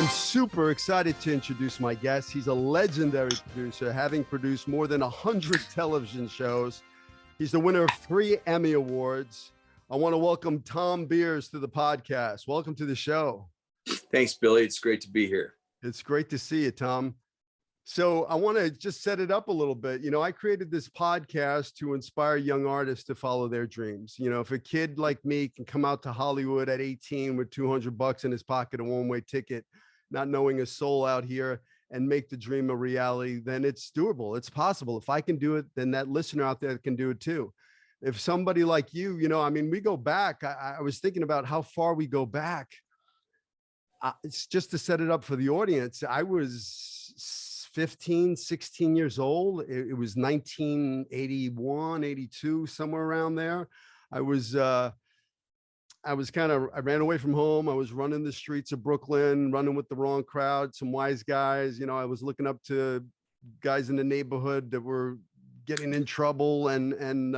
super excited to introduce my guest. He's a legendary producer, having produced more than 100 television shows. He's the winner of 3 Emmy Awards. I want to welcome Thom Beers to the podcast. Welcome to the show. Thanks, Billy. It's great to be here. It's great to see you, Thom. So I want to just set it up a little bit. You know, I created this podcast to inspire young artists to follow their dreams. You know, if a kid like me can come out to Hollywood at 18 with $200 in his pocket, a one-way ticket, not knowing a soul out here, and make the dream a reality, then it's doable. It's possible. If I can do it, then that listener out there can do it too. If somebody like you know, I mean, we go back. I was thinking about how far we go back. It's just to set it up for the audience. I was 15, 16 years old. It was 1981, 82, somewhere around there. I ran away from home. I was running the streets of Brooklyn, running with the wrong crowd, some wise guys. You know, I was looking up to guys in the neighborhood that were getting in trouble. And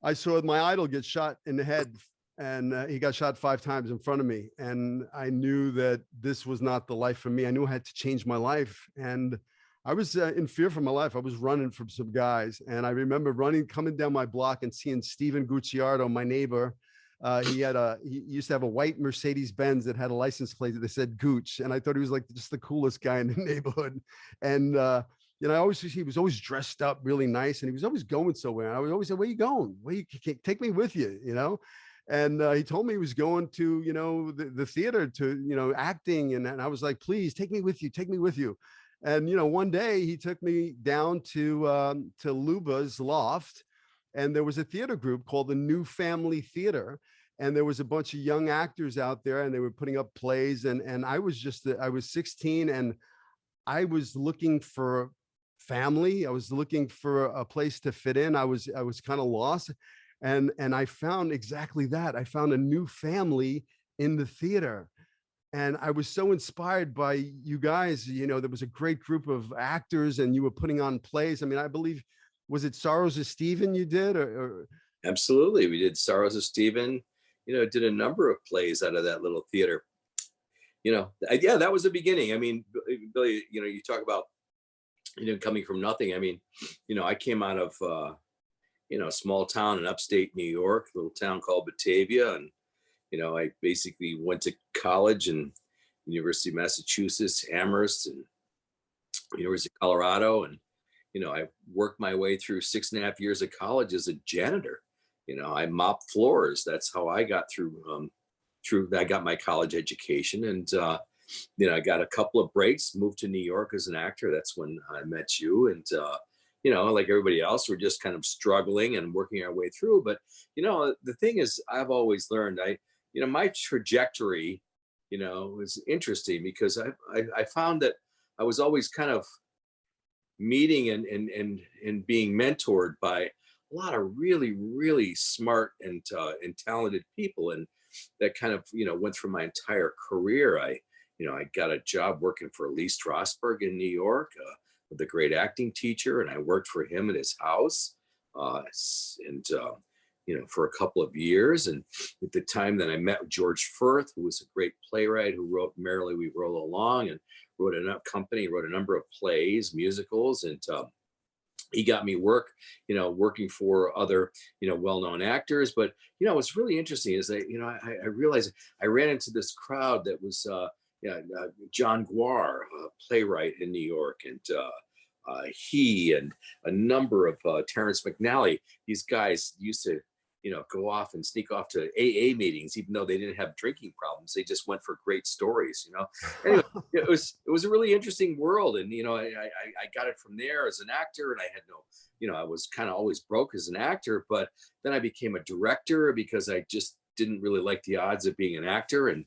I saw my idol get shot in the head, and he got shot 5 times in front of me. And I knew that this was not the life for me. I knew I had to change my life. And I was in fear for my life. I was running from some guys. And I remember coming down my block and seeing Steven Gucciardo, my neighbor. He used to have a white Mercedes Benz that had a license plate that said Gooch. And I thought he was like just the coolest guy in the neighborhood. And, you know, he was always dressed up really nice, and he was always going somewhere. And I would always say, where you going? Take me with you, you know? And he told me he was going to, you know, the theater to, you know, acting. And I was like, please take me with you. And, you know, one day he took me down to Luba's loft, and there was a theater group called the New Family Theater. And there was a bunch of young actors out there, and they were putting up plays. And I was 16, and I was looking for family. I was looking for a place to fit in. I was kind of lost. And I found exactly that. I found a new family in the theater. And I was so inspired by you guys. You know, there was a great group of actors, and you were putting on plays. I mean, I believe, was it Sorrows of Stephen you did? Or... Absolutely. We did Sorrows of Stephen, you know, did a number of plays out of that little theater. You know, yeah, that was the beginning. I mean, Billy, you know, you talk about, you know, coming from nothing. I mean, you know, I came out of, you know, a small town in upstate New York, a little town called Batavia. And, you know, I basically went to college in University of Massachusetts, Amherst, and University of Colorado. And, you know, I worked my way through 6.5 years of college as a janitor. You know, I mopped floors. That's how I got through, I got my college education. And, you know, I got a couple of breaks, moved to New York as an actor. That's when I met you. And, you know, like everybody else, we're just kind of struggling and working our way through. But, you know, the thing is, I've always learned, you know, my trajectory, you know, was interesting because I found that I was always kind of meeting and being mentored by a lot of really, really smart and talented people. And that kind of, you know, went through my entire career. I got a job working for Lee Strasberg in New York, with a great acting teacher. And I worked for him at his house, you know, for a couple of years. And at the time that I met George Firth, who was a great playwright who wrote Merrily We Roll Along, and wrote a number of plays, musicals, and he got me work, you know, working for other, you know, well-known actors. But, you know, what's really interesting is that, you know, I realized I ran into this crowd that was, John Guar, a playwright in New York, and he and a number of Terrence McNally. These guys used to, you know, go off and sneak off to AA meetings, even though they didn't have drinking problems. They just went for great stories, you know. Anyway, it was a really interesting world. And, you know, I got it from there as an actor, and I had no, you know, I was kind of always broke as an actor, but then I became a director because I just didn't really like the odds of being an actor. And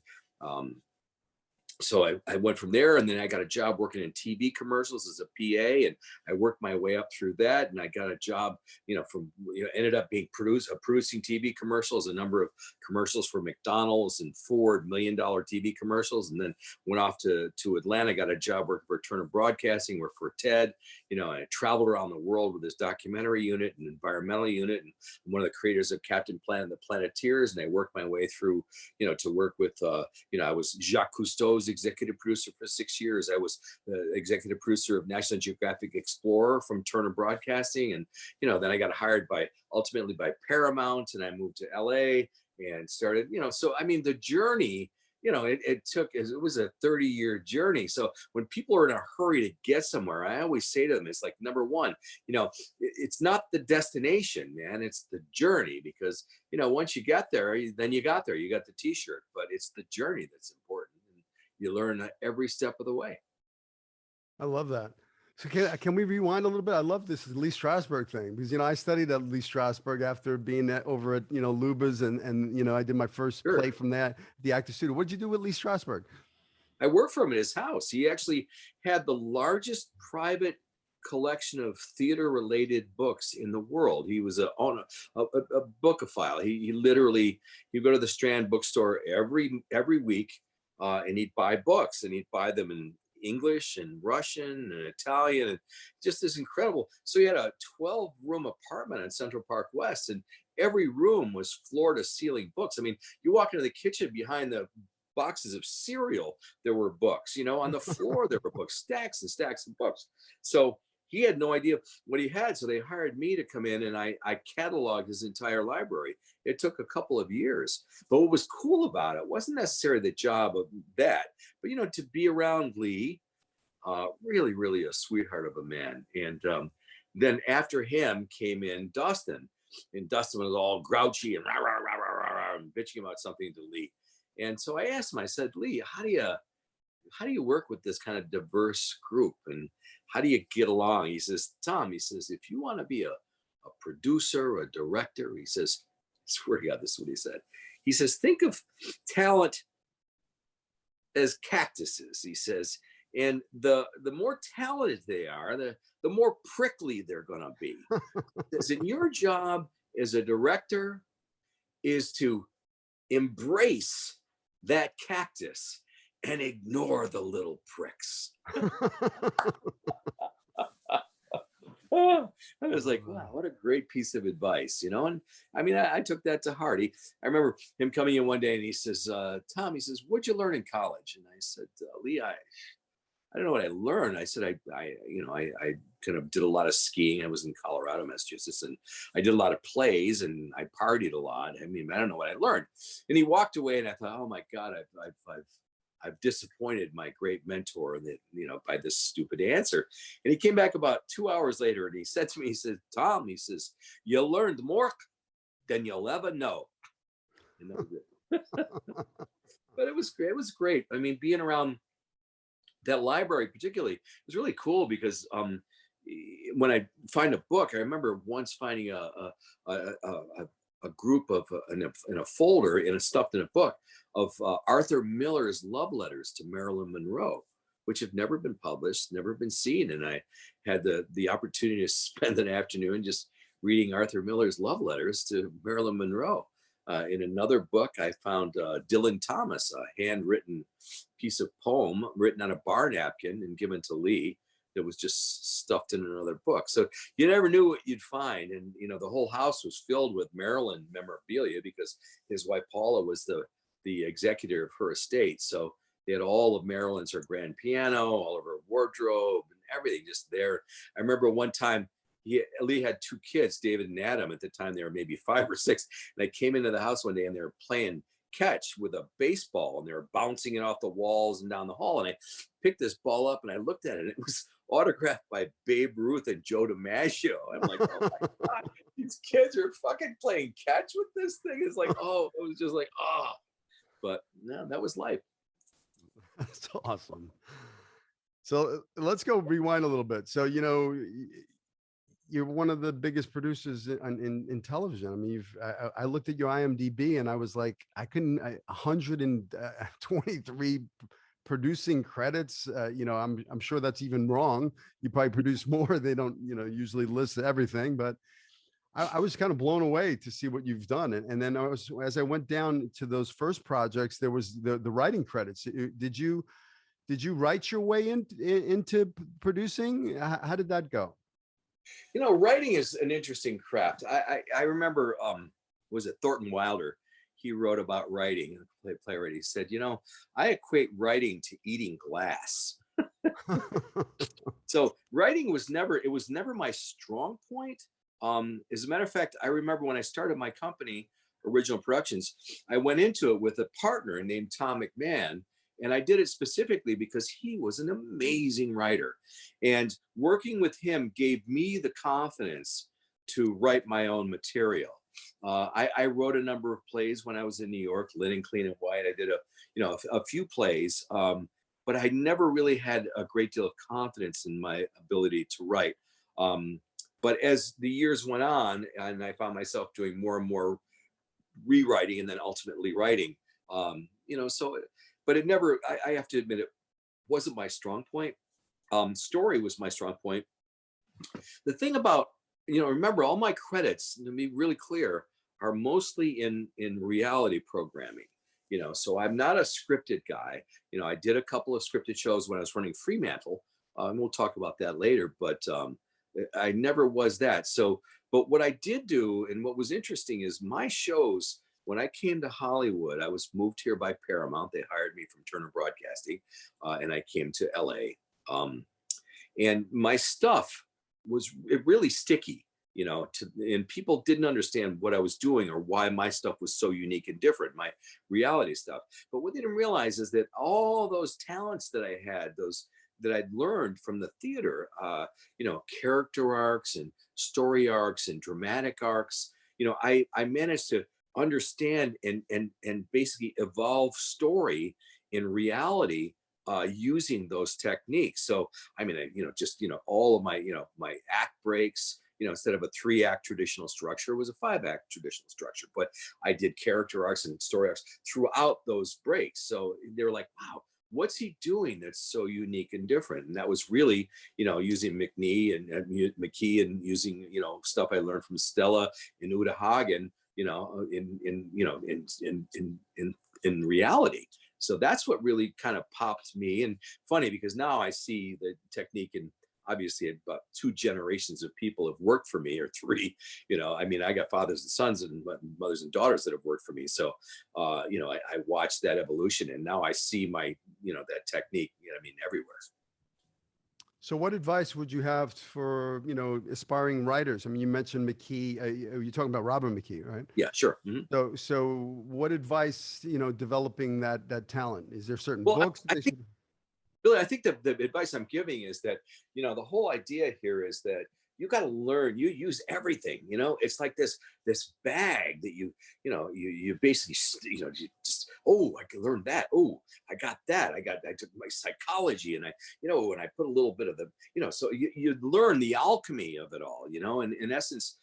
so I went from there, and then I got a job working in TV commercials as a PA, and I worked my way up through that. And I got a job, you know, ended up being producing TV commercials, a number of commercials for McDonald's and Ford, $1 million TV commercials. And then went off to Atlanta, got a job working for Turner Broadcasting, worked for Ted, you know, and I traveled around the world with this documentary unit and environmental unit. And I'm one of the creators of Captain Planet and the Planeteers. And I worked my way through, you know, to work with, you know, I was Jacques Cousteau's was executive producer for 6 years. I was the executive producer of National Geographic Explorer from Turner Broadcasting. And, then I got hired ultimately by Paramount, and I moved to LA and started, so I mean, the journey, it was a 30-year journey. So when people are in a hurry to get somewhere, I always say to them, it's like, number one, it's not the destination, man, it's the journey. Because, once you get there, then you got there, you got the t-shirt, but it's the journey that's important. And you learn every step of the way. I love that. So can we rewind a little bit? I love this Lee Strasberg thing, because, I studied at Lee Strasberg after being over at, Luba's, and, I did my first Sure. play from that, the actor studio. What'd you do with Lee Strasberg? I worked for him at his house. He actually had the largest private collection of theater related books in the world. He was a bookophile. He literally, he'd go to the Strand bookstore every week, and he'd buy books, and he'd buy them in English and Russian and Italian, and just this incredible. So he had a 12-room apartment on Central Park West, and every room was floor to ceiling books. I mean, you walk into the kitchen, behind the boxes of cereal, there were books, on the floor, there were books, stacks and stacks of books. So he had no idea what he had. So they hired me to come in, and I cataloged his entire library. It took a couple of years. But what was cool about it wasn't necessarily the job of that, but, to be around Lee, really, really a sweetheart of a man. And then after him came in Dustin, and Dustin was all grouchy and rah, rah, rah, rah, rah, rah, and bitching about something to Lee. And so I asked him, I said, Lee, how do you work with this kind of diverse group, and how do you get along? He says, Thom, he says, if you want to be a producer, a director, he says, I swear to God, this is what he said. He says, think of talent as cactuses, he says, and the more talented they are, the more prickly they're going to be. Because in your job as a director is to embrace that cactus and ignore the little pricks. I was like, wow, what a great piece of advice, And I mean, I took that to heart. I remember him coming in one day, and he says, Thom, he says, what'd you learn in college? And I said, Lee, I don't know what I learned. I said, I kind of did a lot of skiing. I was in Colorado, Massachusetts, and I did a lot of plays, and I partied a lot. I mean, I don't know what I learned. And he walked away, and I thought, oh my God, I've disappointed my great mentor, that, by this stupid answer. And he came back about 2 hours later, and he said to me, he said, Thom, he says, you learned more than you'll ever know. And that was it. But it was great. It was great. I mean, being around that library particularly was really cool, because when I find a book, I remember once finding a group of in a folder, stuffed in a book, of Arthur Miller's love letters to Marilyn Monroe, which have never been published, never been seen. And I had the opportunity to spend an afternoon just reading Arthur Miller's love letters to Marilyn Monroe. In another book, I found Dylan Thomas, a handwritten piece of poem written on a bar napkin and given to Lee, that was just stuffed in another book. So you never knew what you'd find. And, the whole house was filled with Marilyn memorabilia, because his wife, Paula, was the executor of her estate. So they had all of Marilyn's, her grand piano, all of her wardrobe and everything just there. I remember one time, Lee had two kids, David and Adam. At the time, they were maybe 5 or 6. And I came into the house one day, and they were playing catch with a baseball, and they were bouncing it off the walls and down the hall. And I picked this ball up, and I looked at it, and it was autographed by Babe Ruth and Joe DiMaggio. I'm like, oh my God, these kids are fucking playing catch with this thing. It's like, oh, it was just like, oh. But no, that was life. That's awesome. So let's go rewind a little bit. So, you're one of the biggest producers in television. I mean, I looked at your IMDb, and I was like, 123 producing credits. I'm sure that's even wrong. You probably produce more. They don't, usually list everything, but I was kind of blown away to see what you've done. And then as I went down to those first projects, there was the writing credits. Did you write your way into producing? How did that go? Writing is an interesting craft. I remember, was it Thornton Wilder? he wrote about writing, playwright. He said, I equate writing to eating glass. So writing was never my strong point. As a matter of fact, I remember when I started my company, Original Productions, I went into it with a partner named Tom McMahon, and I did it specifically because he was an amazing writer. And working with him gave me the confidence to write my own material. I wrote a number of plays when I was in New York, Linen, Clean and White. I did a few plays, but I never really had a great deal of confidence in my ability to write. But as the years went on, and I found myself doing more and more rewriting and then ultimately writing, but it never, I have to admit, it wasn't my strong point. Story was my strong point. The thing about, remember, all my credits, to be really clear, are mostly in reality programming. So I'm not a scripted guy. I did a couple of scripted shows when I was running Fremantle, and we'll talk about that later, but I never was that. So, but what I did do, and what was interesting, is my shows, when I came to Hollywood, I was moved here by Paramount. They hired me from Turner Broadcasting, and I came to LA. And my stuff was really sticky, and people didn't understand what I was doing or why my stuff was so unique and different, my reality stuff. But what they didn't realize is that all those talents that I had, that I'd learned from the theater, character arcs and story arcs and dramatic arcs, I managed to understand and basically evolve story in reality using those techniques. So I mean, all of my my act breaks, instead of a 3-act traditional structure, it was a 5-act traditional structure, but I did character arcs and story arcs throughout those breaks. So they were like, wow, what's he doing that's so unique and different? And that was really, using McKee and using, stuff I learned from Stella and Uta Hagen, in reality. So that's what really kind of popped me. And funny, because now I see the technique, and obviously about 2 generations of people have worked for me, or 3. I mean, I got fathers and sons and mothers and daughters that have worked for me. So, I watched that evolution, and now I see my, that technique, everywhere. So what advice would you have for, aspiring writers? I mean, you mentioned McKee, you're talking about Robert McKee, right? Yeah, sure. Mm-hmm. So what advice, developing that talent? Is there certain Well, books? Really, I think the advice I'm giving is that, the whole idea here is that you got to learn, you use everything, it's like this bag that you basically, you just, oh, I can learn that. Oh, I got that. I took my psychology, and and I put a little bit of the, so you learn the alchemy of it all, and in essence,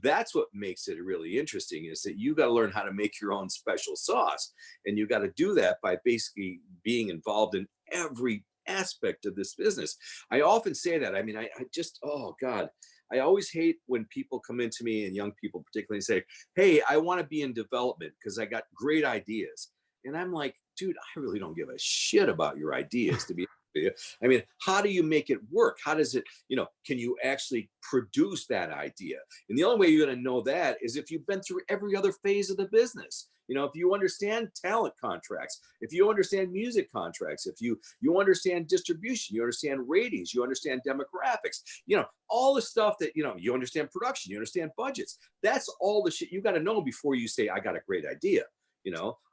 that's what makes it really interesting, is that you got to learn how to make your own special sauce. And you got to do that by basically being involved in every aspect of this business. I often say that. I mean, I just, oh God, I always hate when people come into me, and young people particularly, say, hey, I want to be in development because I got great ideas. And I'm like, dude, I really don't give a shit about your ideas, to be I mean, how do you make it work? How does it, can you actually produce that idea? And the only way you're going to know that is if you've been through every other phase of the business. If you understand talent contracts, if you understand music contracts, if you understand distribution, you understand ratings, you understand demographics, all the stuff that, you understand production, you understand budgets. That's all the shit you got to know before you say, I got a great idea.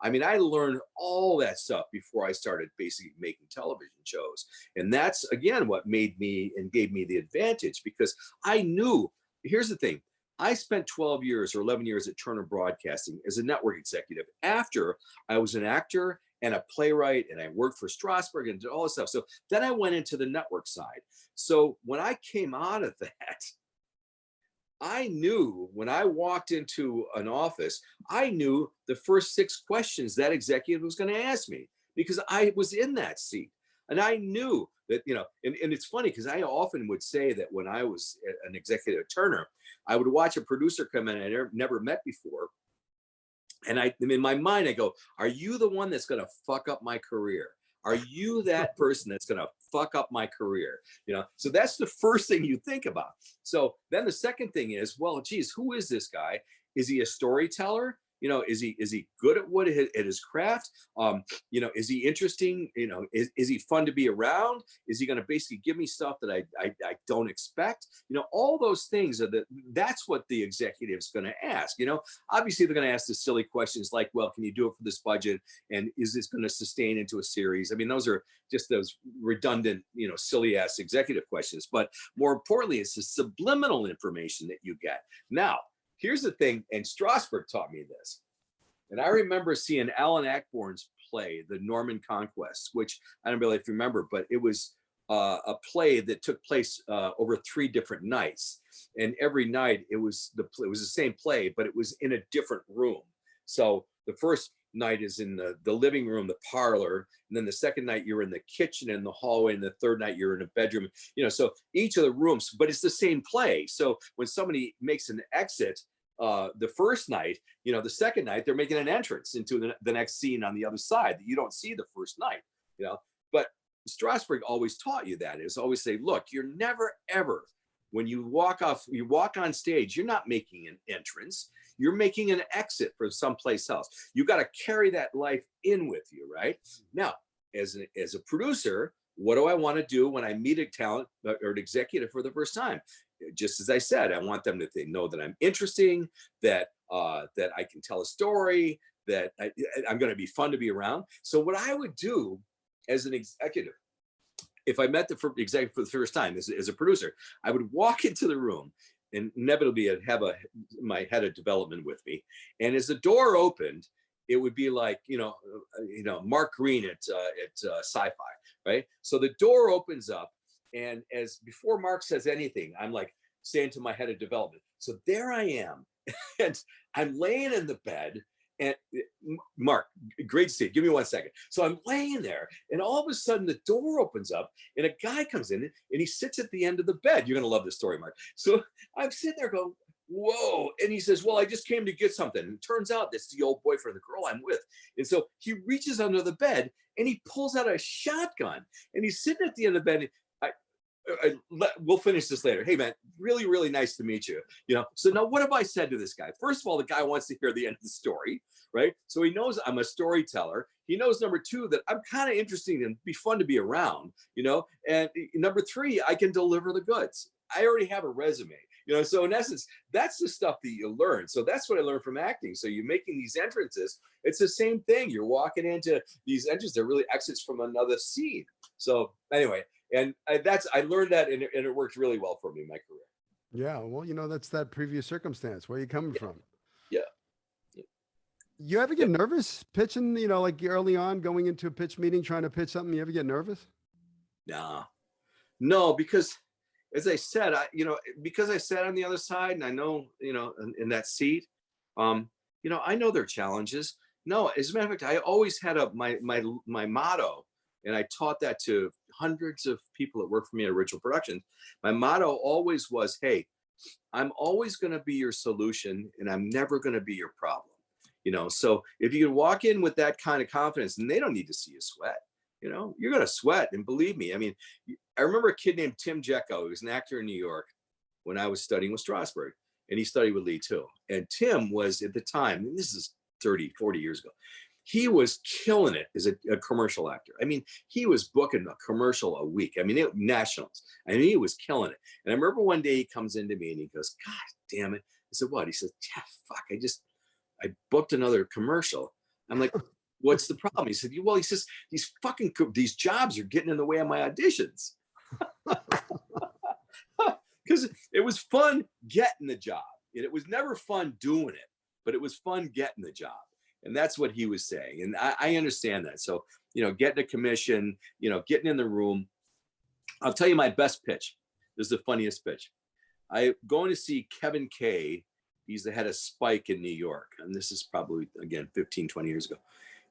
I mean, I learned all that stuff before I started basically making television shows. And that's, again, what made me and gave me the advantage, because I knew, here's the thing. I spent 12 years or 11 years at Turner Broadcasting as a network executive after I was an actor and a playwright, and I worked for Strasberg and did all this stuff. So then I went into the network side. So when I came out of that, I knew when I walked into an office, I knew the first 6 questions that executive was going to ask me, because I was in that seat. And I knew that, and it's funny, because I often would say that when I was an executive at Turner, I would watch a producer come in I never met before. And in my mind, I go, are you the one that's going to fuck up my career? Are you that person that's going to fuck up my career? So that's the first thing you think about. So then the second thing is, well, geez, who is this guy? Is he a storyteller? You know, is he good at at his craft? You know, is he interesting? You know, is he fun to be around? Is he going to basically give me stuff that I don't expect? You know, all those things are that's what the executive's going to ask. You know, obviously they're going to ask the silly questions like, well, can you do it for this budget? And is this going to sustain into a series? I mean, those are just those redundant, you know, silly ass executive questions. But more importantly, it's the subliminal information that you get. Now, here's the thing, and Strasberg taught me this. And I remember seeing Alan Ayckbourn's play, The Norman Conquest, which I don't really if you remember, but it was a play that took place over 3 different nights. And every night it was the same play, but it was in a different room. So the first night is in the living room, the parlor, and then the second night you're in the kitchen and the hallway, and the third night you're in a bedroom. You know, so each of the rooms, but it's the same play. So when somebody makes an exit the first night, you know, the second night they're making an entrance into the next scene on the other side that you don't see the first night. You know, but Strasberg always taught you that. Is always say, look, you're never ever, when you walk on stage, you're not making an entrance. You're making an exit for someplace else. You got to carry that life in with you, right? Now, as a producer, what do I want to do when I meet a talent or an executive for the first time? Just as I said, I want them to know that I'm interesting, that that I can tell a story, that I'm going to be fun to be around. So what I would do as an executive, if I met the executive for the first time as a producer, I would walk into the room, and inevitably I'd have my head of development with me. And as the door opened, it would be like, you know, Mark Green at Sci-Fi, right? So the door opens up, and as before Mark says anything, I'm like saying to my head of development, so there I am, and I'm laying in the bed. And Mark, great to see you. Give me 1 second. So I'm laying there, and all of a sudden the door opens up, and a guy comes in, and he sits at the end of the bed. You're going to love this story, Mark. So I'm sitting there going, whoa. And he says, well, I just came to get something. And it turns out that's the old boyfriend, the girl I'm with. And so he reaches under the bed, and he pulls out a shotgun, and he's sitting at the end of the bed. We'll finish this later. Hey man, really, really nice to meet you. You know, so now what have I said to this guy? First of all, the guy wants to hear the end of the story, right? So he knows I'm a storyteller. He knows, number 2, that I'm kind of interesting and be fun to be around, you know, and number 3, I can deliver the goods. I already have a resume, you know, so in essence, that's the stuff that you learn. So that's what I learned from acting. So you're making these entrances. It's the same thing. You're walking into these entrances. They're really exits from another scene. So anyway, and I learned that, and it worked really well for me in my career. Yeah, well, you know, that's that previous circumstance. Where are you coming from? Yeah. You ever get nervous pitching, you know, like early on going into a pitch meeting, trying to pitch something? You ever get nervous? Nah. No, because as I said, because I sat on the other side, and I know, you know, in that seat, you know, I know their challenges. No, as a matter of fact, I always had my motto, and I taught that to hundreds of people that work for me at Original Productions. My motto always was, hey, I'm always going to be your solution, and I'm never going to be your problem. You know, so if you can walk in with that kind of confidence, and they don't need to see you sweat, you know, you're going to sweat. And believe me, I mean, I remember a kid named Tim Jecko, who was an actor in New York when I was studying with Strasberg, and he studied with Lee too. And Tim was, at the time, and this is 30, 40 years ago, he was killing it as a commercial actor. I mean, he was booking a commercial a week. I mean, nationals. I mean, he was killing it. And I remember one day he comes into me and he goes, God damn it. I said, what? He said, yeah, fuck, I booked another commercial. I'm like, what's the problem? He said, well, he says, these jobs are getting in the way of my auditions. Because it was fun getting the job. And it was never fun doing it, but it was fun getting the job. And that's what he was saying. And I understand that. So, you know, getting a commission, you know, getting in the room. I'll tell you my best pitch. This is the funniest pitch. I'm going to see Kevin Kay. He's the head of Spike in New York. And this is probably, again, 15, 20 years ago.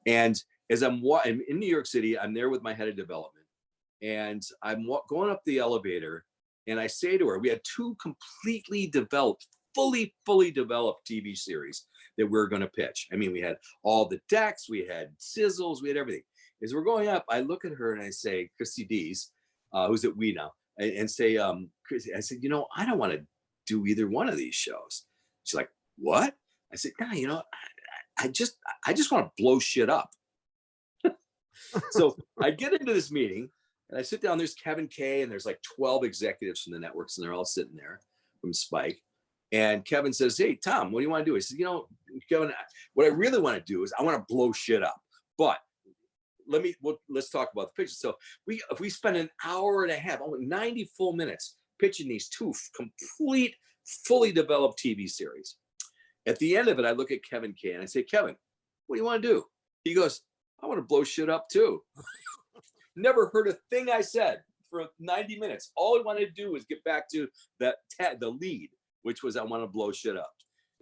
And as I'm in New York City, I'm there with my head of development. And I'm going up the elevator. And I say to her, we had 2 completely developed, fully developed TV series that we're going to pitch. I mean, we had all the decks, we had sizzles, we had everything. As we're going up, I look at her and I say, Christy Dees, who's at We Now, and say, Chrissy, I said, you know, I don't want to do either one of these shows. She's like, what? I said, no, you know, I just want to blow shit up. So I get into this meeting and I sit down, there's Kevin Kay and there's like 12 executives from the networks and they're all sitting there from Spike. And Kevin says, hey, Thom, what do you want to do? He says, Kevin, what I really want to do is I want to blow shit up. But let's talk about the pitches. So if we spend an hour and a half, 90 full minutes pitching these two complete, fully developed TV series. At the end of it, I look at Kevin Kay and I say, Kevin, what do you want to do? He goes, I want to blow shit up too. Never heard a thing I said for 90 minutes. All I wanted to do was get back to the lead, which was I want to blow shit up.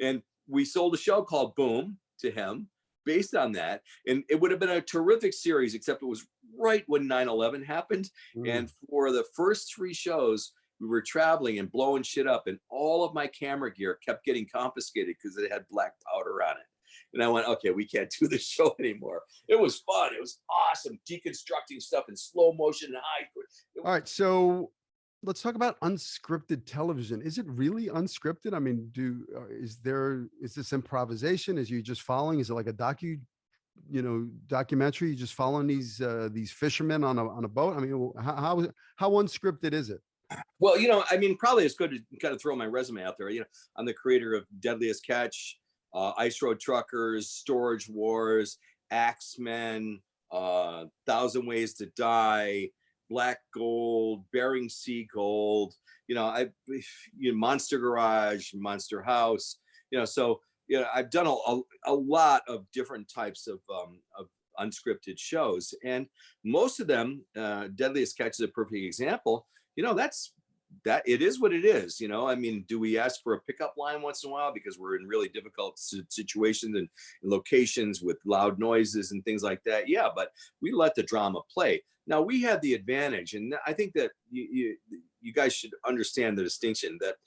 And we sold a show called Boom to him based on that. And it would have been a terrific series, except it was right when 9/11 happened. And for the first 3 shows, we were traveling and blowing shit up, and all of my camera gear kept getting confiscated because it had black powder on it. And I went, okay, we can't do this show anymore. It was fun. It was awesome. Deconstructing stuff in slow motion and high. All right. So let's talk about unscripted television. Is it really unscripted? I mean, is this improvisation? Is you just following? Is it like a documentary? You just following these fishermen on a boat? I mean, how unscripted is it? Well, I mean, probably it's good to kind of throw my resume out there. I'm the creator of Deadliest Catch, Ice Road Truckers, Storage Wars, Axemen, 1,000 Ways to Die, Black Gold, Bering Sea Gold, Monster Garage, Monster House, so, I've done a lot of different types of unscripted shows, and most of them, Deadliest Catch is a perfect example. It is what it is. I mean, do we ask for a pickup line once in a while because we're in really difficult situations and locations with loud noises and things like that? Yeah, but we let the drama play. Now we have the advantage, and I think that you guys should understand the distinction that,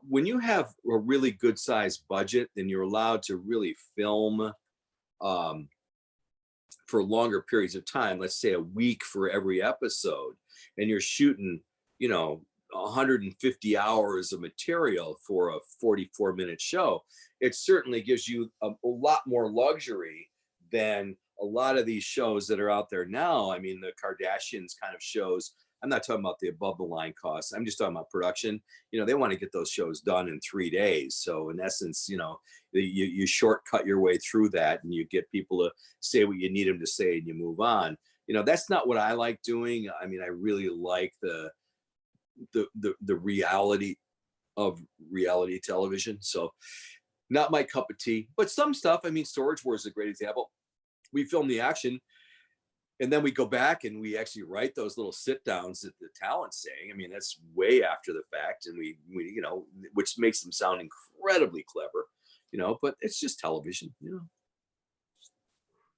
when you have a really good sized budget, then you're allowed to really film for longer periods of time, let's say a week for every episode, and you're shooting, 150 hours of material for a 44-minute show. It certainly gives you a lot more luxury than a lot of these shows that are out there now. I mean, the Kardashians kind of shows, I'm not talking about the above the line costs. I'm just talking about production. They want to get those shows done in 3 days. So in essence, you shortcut your way through that and you get people to say what you need them to say and you move on. That's not what I like doing. I mean, I really like the reality of reality television. So not my cup of tea, but some stuff. I mean, Storage Wars is a great example. We film the action and then we go back and we actually write those little sit downs that the talent's saying. I mean, that's way after the fact. And we which makes them sound incredibly clever, but it's just television,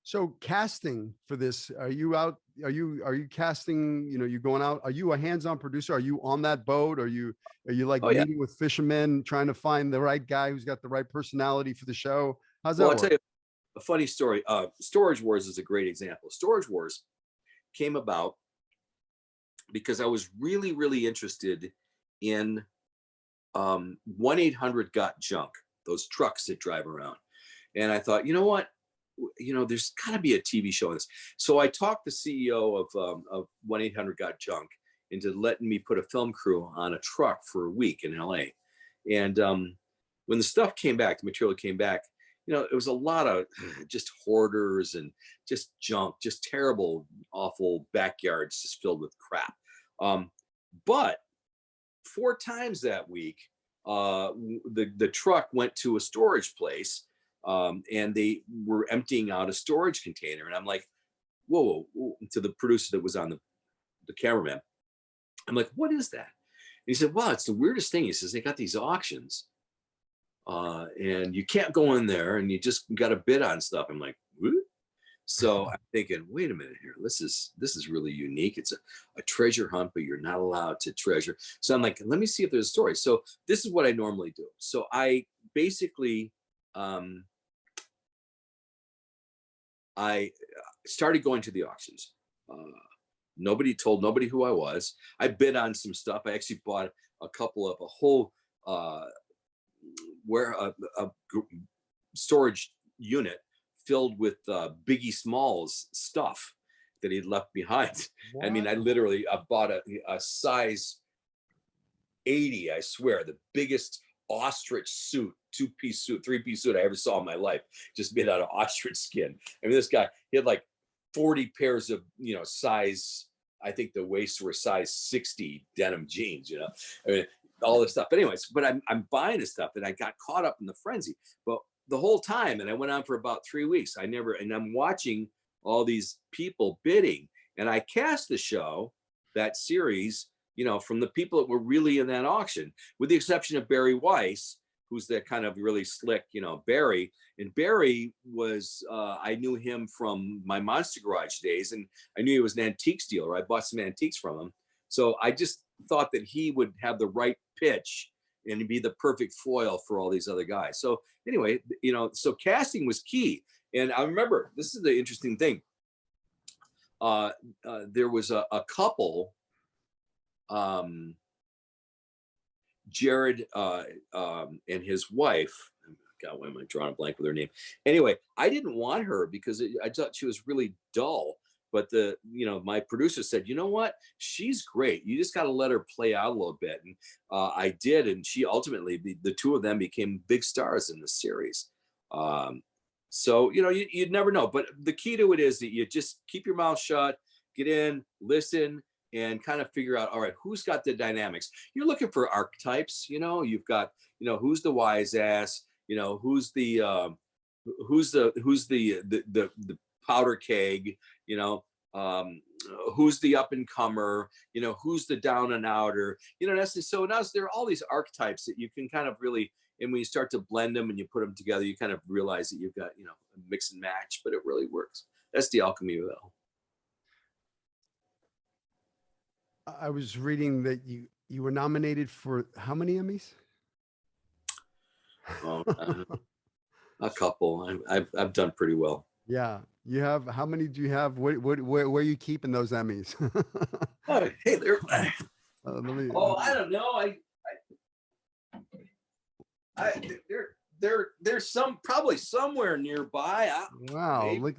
So casting for this, are you casting, you going out? Are you a hands-on producer? Are you on that boat? Are you like meeting with fishermen, trying to find the right guy who's got the right personality for the show? How's that work? I'll tell you a funny story. Storage Wars is a great example. Storage Wars came about because I was really, really interested in 1-800-GOT-JUNK, those trucks that drive around. And I thought, what? There's got to be a TV show on this. So I talked the CEO of 1-800-GOT-JUNK into letting me put a film crew on a truck for a week in LA. And when the stuff came back, the material came back, it was a lot of just hoarders and just junk, just terrible, awful backyards just filled with crap. But 4 times that week, the truck went to a storage place. And they were emptying out a storage container. And I'm like, whoa, to the producer that was on the cameraman. I'm like, what is that? And he said, well, it's the weirdest thing. He says, they got these auctions and you can't go in there and you just got to bid on stuff. I'm like, what? So I'm thinking, wait a minute here. This is really unique. It's a treasure hunt, but you're not allowed to treasure. So I'm like, let me see if there's a story. So this is what I normally do. So I basically, I started going to the auctions. Nobody told nobody who I was. I bid on some stuff. I actually bought a whole storage unit filled with Biggie Smalls stuff that he'd left behind. I mean, I literally bought a size 80, I swear, the biggest ostrich suit, 2-piece suit, 3-piece suit I ever saw in my life, just made out of ostrich skin. I mean, this guy, he had like 40 pairs of, you know, size, I think the waists were size 60 denim jeans, you know, I mean, all this stuff. But anyways, but I'm buying this stuff and I got caught up in the frenzy. But the whole time, and I went on for about 3 weeks, and I'm watching all these people bidding, and I cast the show, that series, you know, from the people that were really in that auction, with the exception of Barry Weiss, who's that kind of really slick, you know, Barry. And Barry was, I knew him from my Monster Garage days, and I knew he was an antiques dealer. I bought some antiques from him. So I just thought that he would have the right pitch and be the perfect foil for all these other guys. So anyway, you know, so casting was key. And I remember, this is the interesting thing. There was a couple, Jared and his wife. God, why am I drawing a blank with her name? Anyway, I didn't want her because I thought she was really dull. But my producer said, you know what? She's great. You just got to let her play out a little bit. And I did. And she ultimately, the two of them became big stars in the series. So, you know, you'd never know. But the key to it is that you just keep your mouth shut, get in, listen, and kind of figure out, all right, who's got the dynamics? You're looking for archetypes. You know, you've got, you know, who's the wise ass, you know, who's the powder keg, you know, who's the up and comer, you know, who's the down and outer, you know, so now there are all these archetypes that you can kind of really, and when you start to blend them and you put them together, you kind of realize that you've got, you know, a mix and match, but it really works. That's the alchemy of it all. I was reading that you were nominated for how many Emmys? Oh, a couple. I've done pretty well. Yeah, you have. How many do you have? Where are you keeping those Emmys? Oh, hey, they're. I don't know. There's probably somewhere nearby. Wow, look.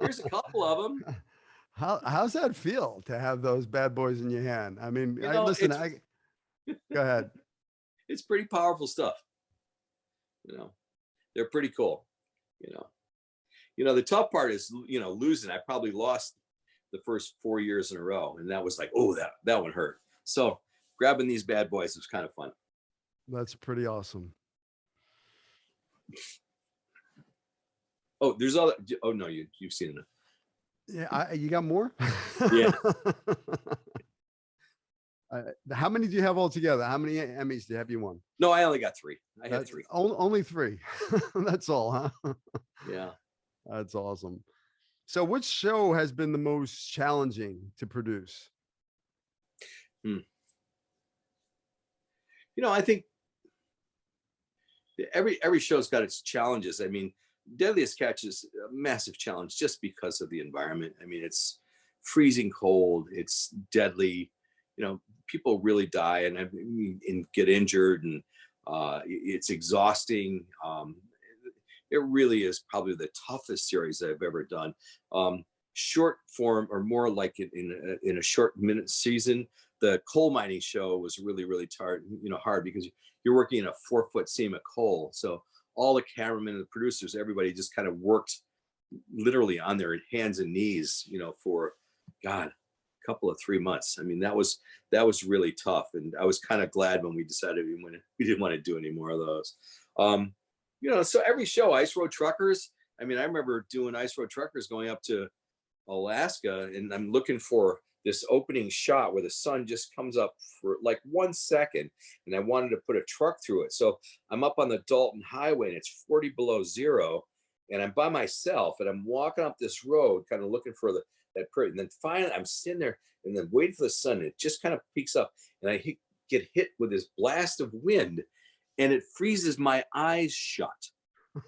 Here's a couple of them. How's that feel to have those bad boys in your hand? I mean, You know, go ahead. It's pretty powerful stuff. You know, they're pretty cool. You know, the tough part is, you know, losing. I probably lost the first 4 years in a row, and that was like, oh, that one hurt. So grabbing these bad boys was kind of fun. That's pretty awesome. Oh, there's other. Oh no, you've seen enough. Yeah, you got more? Yeah. How many do you have altogether? How many Emmys have you won? No, I only got 3. I had 3. Only 3. That's all, huh? Yeah. That's awesome. So which show has been the most challenging to produce? You know, I think every show's got its challenges. I mean, Deadliest Catch is a massive challenge just because of the environment. I mean, it's freezing cold. It's deadly. You know, people really die and get injured, and it's exhausting. It really is probably the toughest series I've ever done. Short form, or more like in a short minute season, the coal mining show was really, really hard because you're working in a 4-foot seam of coal. So all the cameramen and the producers, everybody just kind of worked literally on their hands and knees, you know, for a couple of 3 months. I mean, that was really tough. And I was kind of glad when we decided we didn't want to do any more of those. You know, so every show, Ice Road Truckers, I mean, I remember doing Ice Road Truckers going up to Alaska, and I'm looking for this opening shot where the sun just comes up for like 1 second, and I wanted to put a truck through it. So I'm up on the Dalton Highway, and it's 40 below zero, and I'm by myself, and I'm walking up this road, kind of looking for that prairie. And then finally, I'm sitting there, and then waiting for the sun, and it just kind of peaks up, and I get hit with this blast of wind, and it freezes my eyes shut.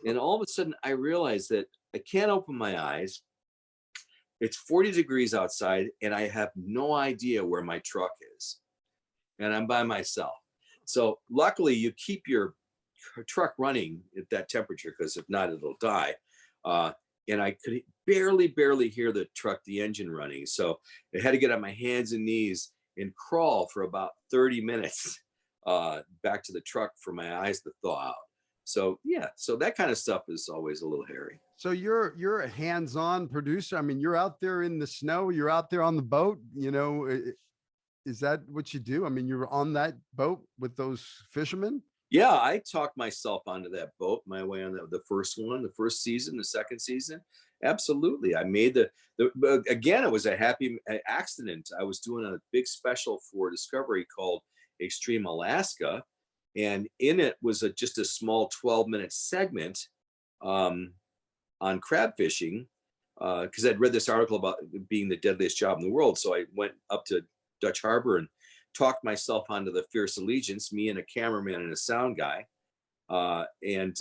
And all of a sudden, I realize that I can't open my eyes. It's 40 degrees outside, and I have no idea where my truck is. And I'm by myself. So luckily, you keep your truck running at that temperature, because if not, it'll die. And I could barely hear the engine running. So I had to get on my hands and knees and crawl for about 30 minutes back to the truck for my eyes to thaw out. So yeah, so that kind of stuff is always a little hairy. So you're a hands-on producer. I mean, you're out there in the snow, you're out there on the boat, is that what you do? I mean, you're on that boat with those fishermen? Yeah, I talked myself onto that boat my way on the first one, the first season, the second season. Absolutely. I made but again, it was a happy accident. I was doing a big special for Discovery called Extreme Alaska. And in it was just a small 12-minute segment on crab fishing, because I'd read this article about it being the deadliest job in the world. So I went up to Dutch Harbor and talked myself onto the Fierce Allegiance, me and a cameraman and a sound guy. And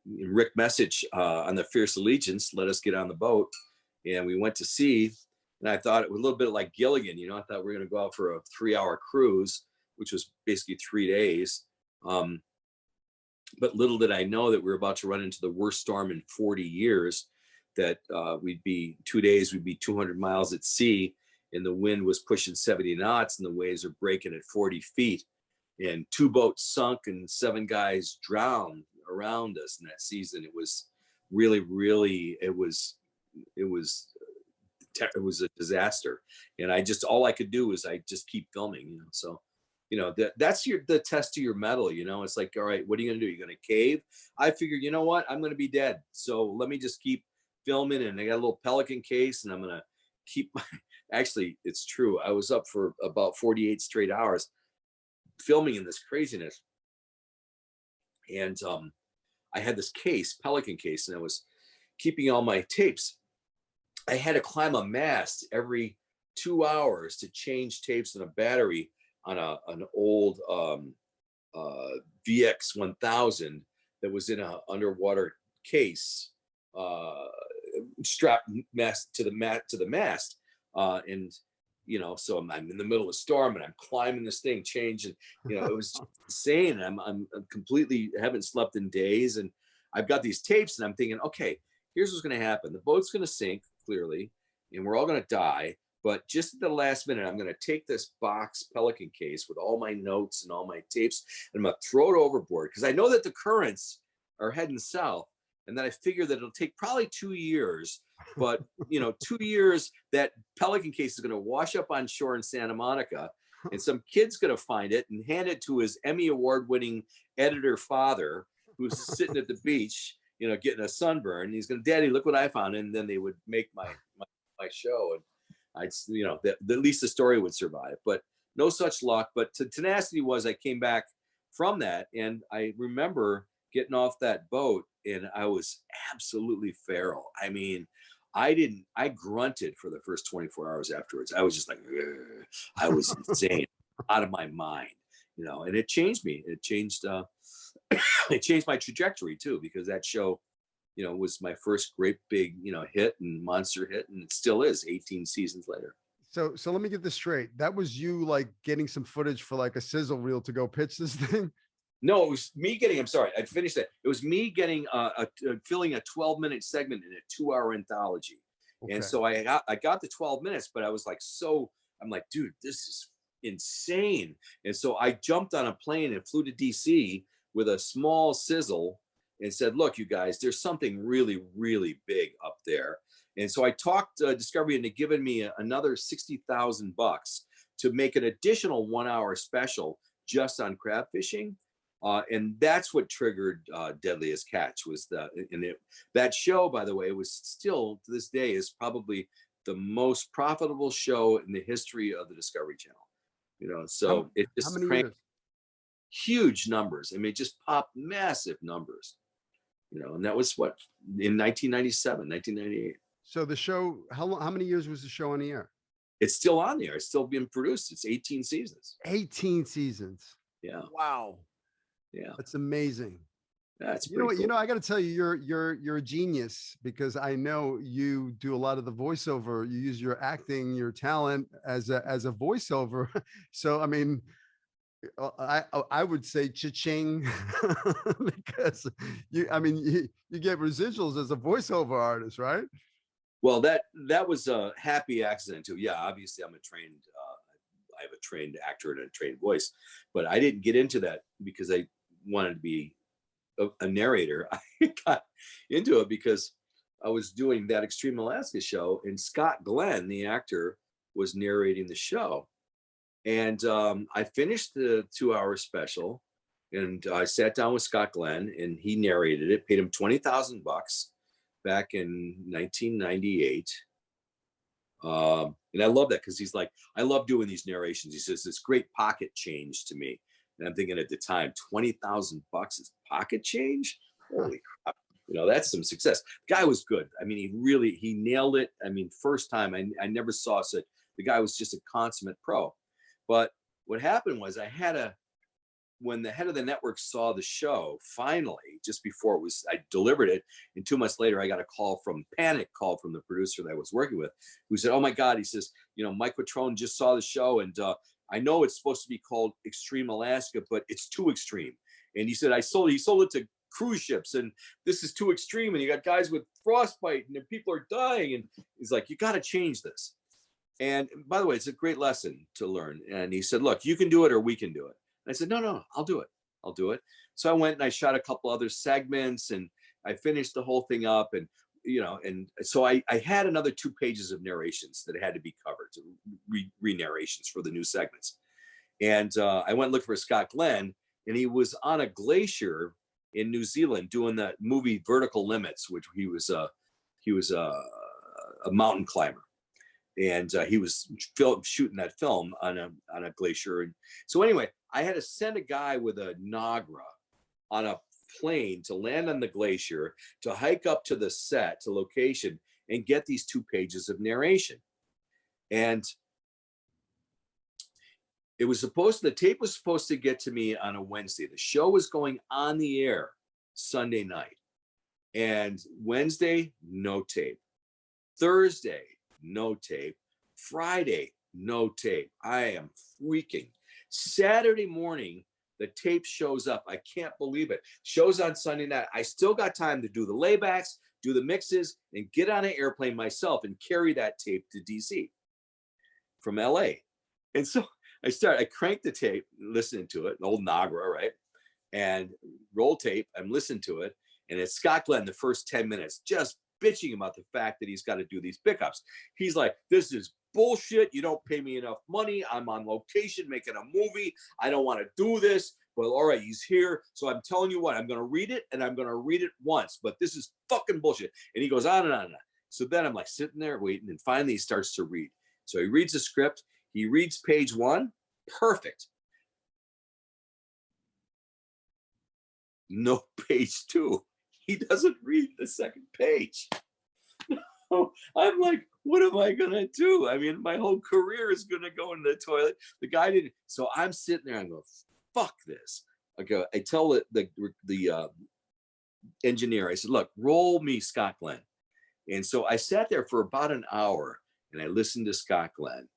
Rick Message on the Fierce Allegiance let us get on the boat, and we went to sea. And I thought it was a little bit like Gilligan, I thought we were going to go out for a 3-hour cruise, which was basically 3 days. But little did I know that we were about to run into the worst storm in 40 years, that we'd be 2 days, we'd be 200 miles at sea, and the wind was pushing 70 knots and the waves are breaking at 40 feet. And 2 boats sunk and 7 guys drowned around us in that season. It was really, it was a disaster. And all I could do was I just keep filming, so that's the test of your mettle. It's like, all right, what are you gonna do? You're gonna cave? I figured, you know what, I'm gonna be dead, so let me just keep filming. And I got a little Pelican case, and I'm gonna keep actually, it's true, I was up for about 48 straight hours filming in this craziness. And I had this Pelican case, and I was keeping all my tapes. I had to climb a mast every 2 hours to change tapes in a battery on an old VX 1000 that was in an underwater case, strapped to the mast. And so I'm in the middle of a storm, and I'm climbing this thing, changing. It was insane. I'm completely haven't slept in days, and I've got these tapes, and I'm thinking, okay, here's what's going to happen. The boat's going to sink, clearly, and we're all going to die. But just at the last minute, I'm going to take this box Pelican case with all my notes and all my tapes, and I'm going to throw it overboard, because I know that the currents are heading south, and then I figure that it'll take probably 2 years. But 2 years, that Pelican case is going to wash up on shore in Santa Monica, and some kid's going to find it and hand it to his Emmy award-winning editor father, who's sitting at the beach, getting a sunburn. And he's going, "Daddy, look what I found." And then they would make my show, and at least the story would survive. But no such luck. But tenacity was, I came back from that, and I remember getting off that boat, and I was absolutely feral. I mean, I grunted for the first 24 hours afterwards. I was just like, "Ugh." I was insane, out of my mind, and it changed me. It changed, it changed my trajectory too, because that show, was my first great big, hit and monster hit. And it still is 18 seasons later. So let me get this straight. That was you like getting some footage for like a sizzle reel to go pitch this thing? No, it was me getting, I'm sorry, I finished that. It was me getting filling a 12-minute segment in a 2-hour anthology. Okay. And so I got the 12 minutes, but I was like, I'm like, dude, this is insane. And so I jumped on a plane and flew to DC with a small sizzle and said, look, you guys, there's something really, really big up there. And so I talked Discovery into giving me another $60,000 to make an additional 1-hour special just on crab fishing. And that's what triggered Deadliest Catch. That show, by the way, was still to this day is probably the most profitable show in the history of the Discovery Channel. So it just cranked huge numbers. I mean, it just popped massive numbers. And that was what, in 1997, 1998. So the show, how many years was the show on the air? It's still on the air. It's still being produced. It's 18 seasons. 18 seasons. Yeah. Wow. Yeah. That's amazing. That's cool. I got to tell you, you're a genius, because I know you do a lot of the voiceover. You use your acting, your talent as a voiceover. So, I mean, I would say cha-ching because I mean, you get residuals as a voiceover artist, right? Well, that was a happy accident too. Yeah, obviously I'm a trained, I have a trained actor and a trained voice, but I didn't get into that because I wanted to be a narrator. I got into it because I was doing that Extreme Alaska show, and Scott Glenn, the actor, was narrating the show. And I finished the 2-hour special, and I sat down with Scott Glenn, and he narrated it. Paid him $20,000 back in 1998. And I love that because he's like, I love doing these narrations. He says, it's great pocket change to me. And I'm thinking at the time, $20,000 is pocket change? Holy crap. You know, that's some success. Guy was good. I mean, he nailed it. I mean, first time I never saw such, the guy was just a consummate pro. But what happened was when the head of the network saw the show, finally, just before I delivered it, and 2 months later, I got a panic call from the producer that I was working with, who said, oh my God, he says, you know, Mike Patrone just saw the show, and I know it's supposed to be called Extreme Alaska, but it's too extreme. And he said, he sold it to cruise ships, and this is too extreme, and you got guys with frostbite, and people are dying. And he's like, you got to change this. And by the way, it's a great lesson to learn. And he said, look, you can do it or we can do it. And I said, no, I'll do it. I'll do it. So I went and I shot a couple other segments, and I finished the whole thing up. And, you know, and so I had another 2 pages of narrations that had to be covered, re-narrations for the new segments. And I went looking for Scott Glenn, and he was on a glacier in New Zealand doing that movie Vertical Limits, which he was a mountain climber. And he was shooting that film on a glacier. And so anyway, I had to send a guy with a Nagra on a plane to land on the glacier, to hike up to the set, to location, and get these 2 pages of narration. And the tape was supposed to get to me on a Wednesday. The show was going on the air Sunday night. And Wednesday, no tape. Thursday, no tape. Friday, no tape. I am freaking. Saturday morning, the tape shows up. I can't believe it. Shows on Sunday night. I still got time to do the laybacks, do the mixes, and get on an airplane myself and carry that tape to DC from LA. And so I cranked the tape, listening to it, an old Nagra, right? And roll tape, I'm listening to it. And it's Scott Glenn, the first 10 minutes, just bitching about the fact that he's got to do these pickups. He's like, this is bullshit. You don't pay me enough money. I'm on location making a movie. I don't want to do this. Well, all right, he's here. So I'm telling you what, I'm going to read it, and I'm going to read it once, but this is fucking bullshit. And he goes on and on and on. So then I'm like sitting there waiting, and finally he starts to read. So he reads the script. He reads page 1. Perfect. No page 2. He doesn't read the second page. I'm like, what am I gonna do? I mean, my whole career is gonna go in the toilet. The guy didn't. So I'm sitting there. I go, fuck this. I tell the engineer. I said, look, roll me Scott Glenn. And so I sat there for about an hour, and I listened to Scott Glenn.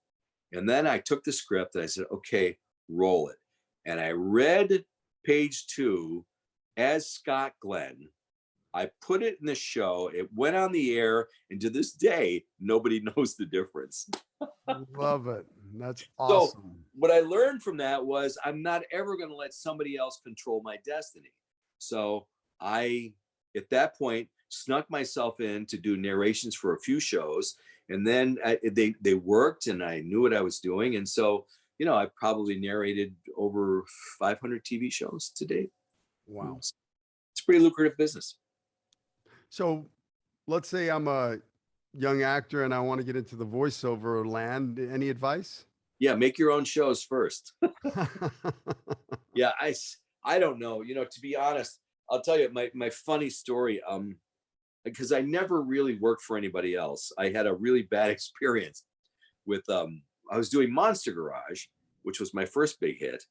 And then I took the script and I said, okay, roll it. And I read page 2 as Scott Glenn. I put it in the show. It went on the air, and to this day, nobody knows the difference. Love it. That's awesome. So what I learned from that was I'm not ever going to let somebody else control my destiny. So I, at that point, snuck myself in to do narrations for a few shows, and then they worked, and I knew what I was doing. And so, you know, I probably narrated over 500 TV shows to date. Wow. It's a pretty lucrative business. So let's say I'm a young actor and I want to get into the voiceover land. Any advice? Yeah, make your own shows first. Yeah, I don't know. You know, to be honest, I'll tell you my funny story. Because I never really worked for anybody else. I had a really bad experience with I was doing Monster Garage, which was my first big hit.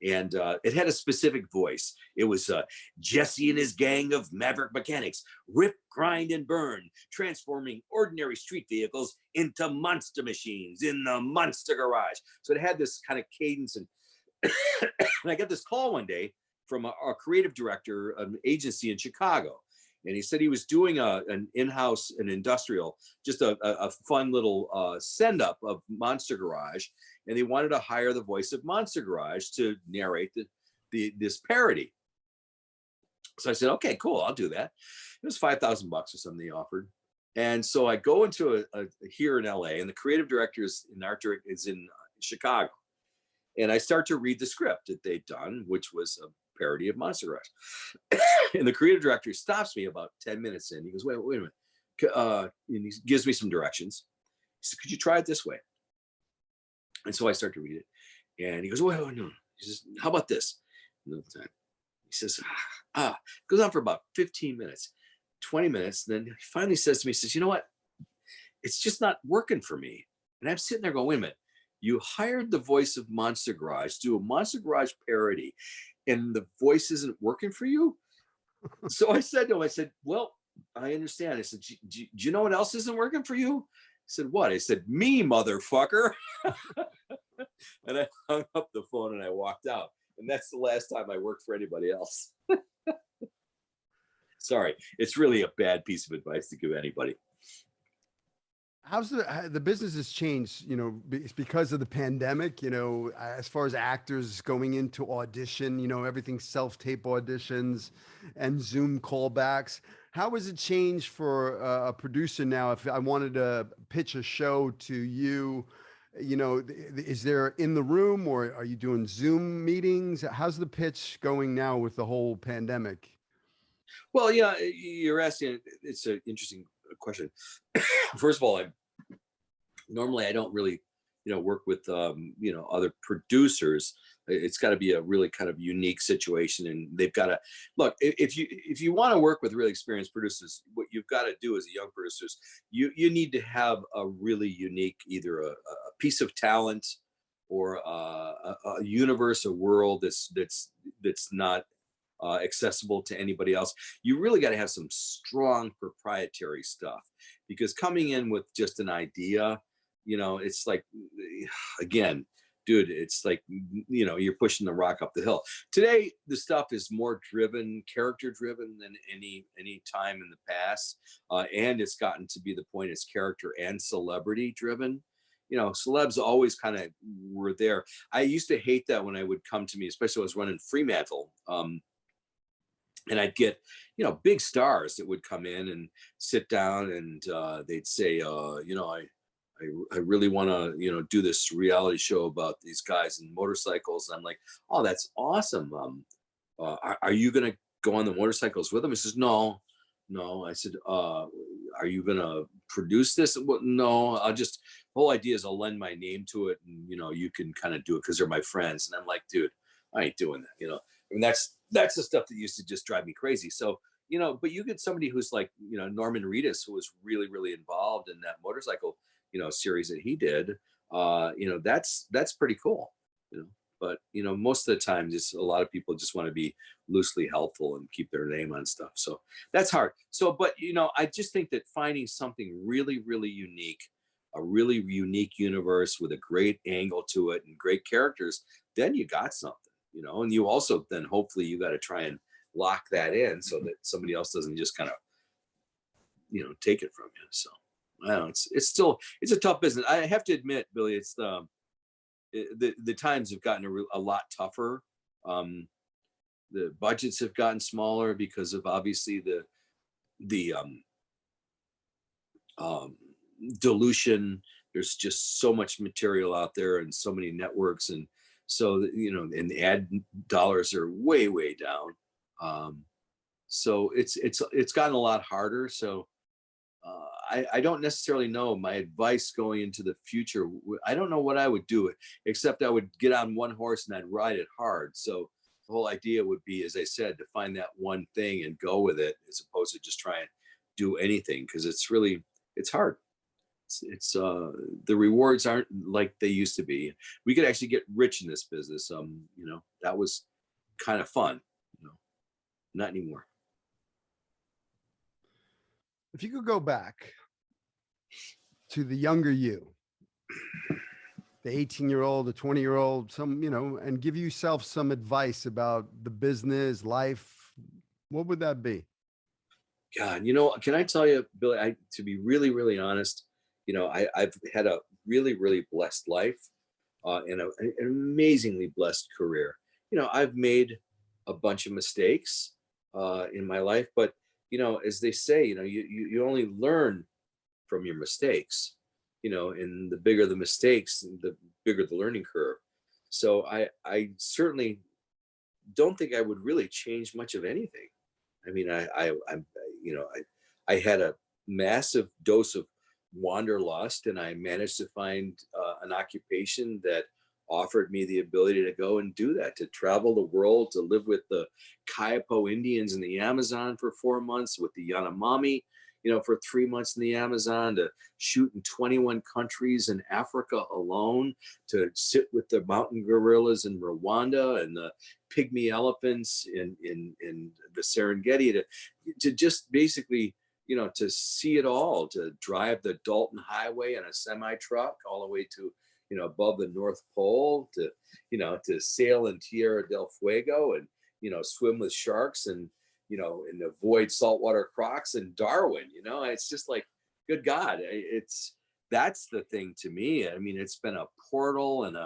And it had a specific voice. It was Jesse and his gang of maverick mechanics rip, grind, and burn, transforming ordinary street vehicles into monster machines in the Monster Garage. So it had this kind of cadence, and And I got this call one day from a creative director, an agency in Chicago. And he said he was doing an in-house, an industrial, just a fun little send up of Monster Garage. And they wanted to hire the voice of Monster Garage to narrate this parody. So I said, okay, cool, I'll do that. It was $5,000 or something they offered. And so I go into here in LA, and the creative director is in Chicago. And I start to read the script that they'd done, which was a parody of Monster Garage. And the creative director stops me about 10 minutes in. He goes, wait a minute. And he gives me some directions. He said, could you try it this way? And so I start to read it. And he goes, wait, no. He says, how about this? Another time. He says, it goes on for about 15 minutes, 20 minutes. Then he finally says to me, he says, you know what? It's just not working for me. And I'm sitting there going, wait a minute. You hired the voice of Monster Garage to do a Monster Garage parody, and the voice isn't working for you? So I said to him, I said, well, I understand. I said, do you know what else isn't working for you? He said, what? I said, me, motherfucker. And I hung up the phone and I walked out. And that's the last time I worked for anybody else. Sorry, it's really a bad piece of advice to give anybody. How's the business has changed, it's because of the pandemic, as far as actors going into audition, everything's self-tape auditions and Zoom callbacks. How has it changed for a producer now? If I wanted to pitch a show to you, is there in the room, or are you doing Zoom meetings? How's the pitch going now with the whole pandemic? Well, yeah, you're asking, it's an interesting question. First of all, normally I don't really, work with, other producers. It's got to be a really kind of unique situation, and they've got to look. If you want to work with really experienced producers, what you've got to do as a young producers, you need to have a really unique, either a piece of talent or a universe, a world that's not accessible to anybody else. You really got to have some strong proprietary stuff, because coming in with just an idea, it's like, again, dude, it's like, you're pushing the rock up the hill. Today, the stuff is more character driven than any time in the past. And it's gotten to be the point it's character and celebrity driven. Celebs always kind of were there. I used to hate that when I would come to me, especially when I was running Fremantle. And I'd get, big stars that would come in and sit down, and they'd say, I really want to, do this reality show about these guys and motorcycles. And I'm like, oh, that's awesome. Are you going to go on the motorcycles with them? He says, no. I said, are you going to produce this? Well, no, the whole idea is I'll lend my name to it, and, you can kind of do it because they're my friends. And I'm like, dude, I ain't doing that. I mean, that's the stuff that used to just drive me crazy. So, but you get somebody who's like, Norman Reedus, who was really, really involved in that motorcycle, series that he did. That's pretty cool. But most of the time, just a lot of people just want to be loosely helpful and keep their name on stuff. So that's hard. So, but I just think that finding something really, really unique, a really unique universe with a great angle to it and great characters, then you got something. And you also then hopefully you got to try and lock that in so that somebody else doesn't just kind of, take it from you. So I don't know, it's a tough business. I have to admit, Billy, it's the times have gotten a lot tougher. The budgets have gotten smaller because of obviously the dilution. There's just so much material out there and so many networks, and so and the ad dollars are way, way down. So it's gotten a lot harder. So I don't necessarily know. My advice going into the future, I don't know what I would do, except I would get on one horse and I'd ride it hard. So the whole idea would be, as I said, to find that one thing and go with it, as opposed to just try and do anything, because it's hard. It's the rewards aren't like they used to be. We could actually get rich in this business. That was kind of fun. Not anymore. If you could go back to the younger you, the 18-year-old, the 20-year-old, some, and give yourself some advice about the business, life, what would that be? God, can I tell you, Billy, to be really, really honest, I've had a really, really blessed life, and an amazingly blessed career. I've made a bunch of mistakes in my life, but as they say, you only learn from your mistakes, and the bigger the mistakes, the bigger the learning curve. So I certainly don't think I would really change much of anything. I mean, I'm, I had a massive dose of wanderlust, and I managed to find an occupation that offered me the ability to go and do that, to travel the world, to live with the Kayapo Indians in the Amazon for 4 months, with the Yanomami, for 3 months in the Amazon, to shoot in 21 countries in Africa alone, to sit with the mountain gorillas in Rwanda and the pygmy elephants in the Serengeti, to just basically, to see it all, to drive the Dalton Highway in a semi truck all the way to, above the North Pole, to sail in Tierra del Fuego and, swim with sharks and, and avoid saltwater crocs in Darwin. It's just like, good God, that's the thing to me. I mean, it's been a portal and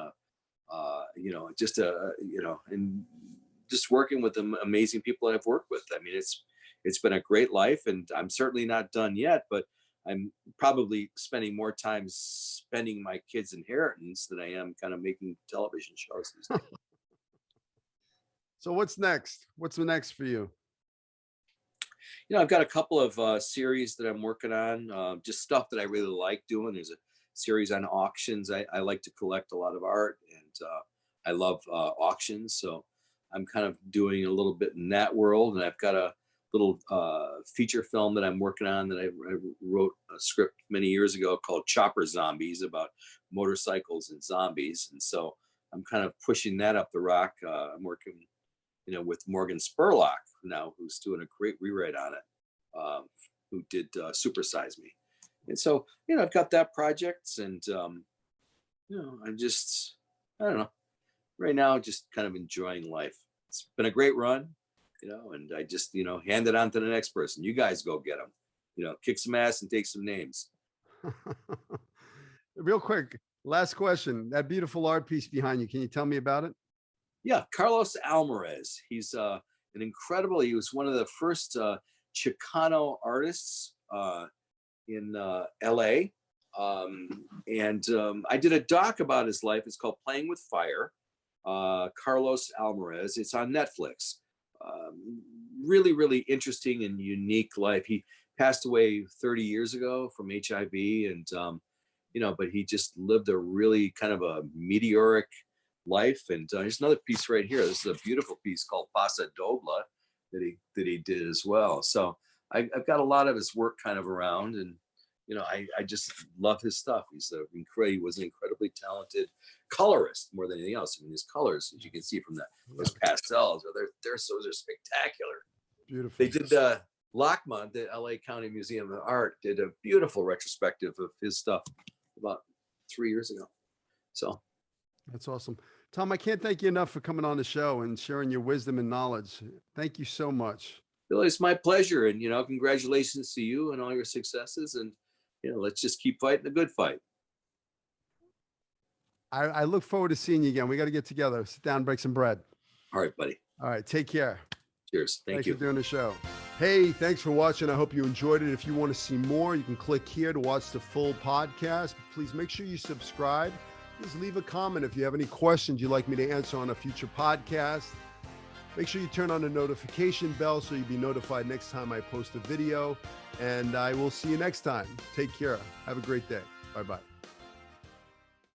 and just working with the amazing people I've worked with. I mean, it's been a great life, and I'm certainly not done yet, but I'm probably spending more time spending my kids' inheritance than I am kind of making television shows these days. So what's next? What's the next for you? I've got a couple of series that I'm working on, just stuff that I really like doing. There's a series on auctions. I like to collect a lot of art, and I love auctions. So I'm kind of doing a little bit in that world. And I've got a little feature film that I'm working on that I wrote a script many years ago called Chopper Zombies, about motorcycles and zombies. And so I'm kind of pushing that up the rock. I'm working with Morgan Spurlock now, who's doing a great rewrite on it, who did Super Size Me. And so, I've got that project, and, I'm just, I don't know, right now, just kind of enjoying life. It's been a great run, and I just, hand it on to the next person. You guys go get them, kick some ass and take some names. Real quick, last question. That beautiful art piece behind you, can you tell me about it? Yeah, Carlos Alvarez. He's he was one of the first Chicano artists in LA. I did a doc about his life. It's called Playing with Fire, Carlos Alvarez. It's on Netflix. Really, really interesting and unique life. He passed away 30 years ago from HIV, and but he just lived a really kind of a meteoric life. And there's another piece right here. This is a beautiful piece called Pasa Dobla that he did as well. So I've got a lot of his work kind of around, and I just love his stuff. He was an incredibly talented colorist more than anything else. I mean, his colors, as you can see from those pastels, they're spectacular. Beautiful. They did LACMA, the LA County Museum of Art, did a beautiful retrospective of his stuff about 3 years ago. So that's awesome. Thom, I can't thank you enough for coming on the show and sharing your wisdom and knowledge. Thank you so much. Billy, it's my pleasure. And, congratulations to you and all your successes. And, let's just keep fighting the good fight. I look forward to seeing you again. We got to get together, sit down, break some bread. All right, buddy. All right. Take care. Cheers. Thanks for doing the show. Hey, thanks for watching. I hope you enjoyed it. If you want to see more, you can click here to watch the full podcast. Please make sure you subscribe. Please leave a comment if you have any questions you'd like me to answer on a future podcast. Make sure you turn on the notification bell so you'll be notified next time I post a video. And I will see you next time. Take care. Have a great day. Bye-bye.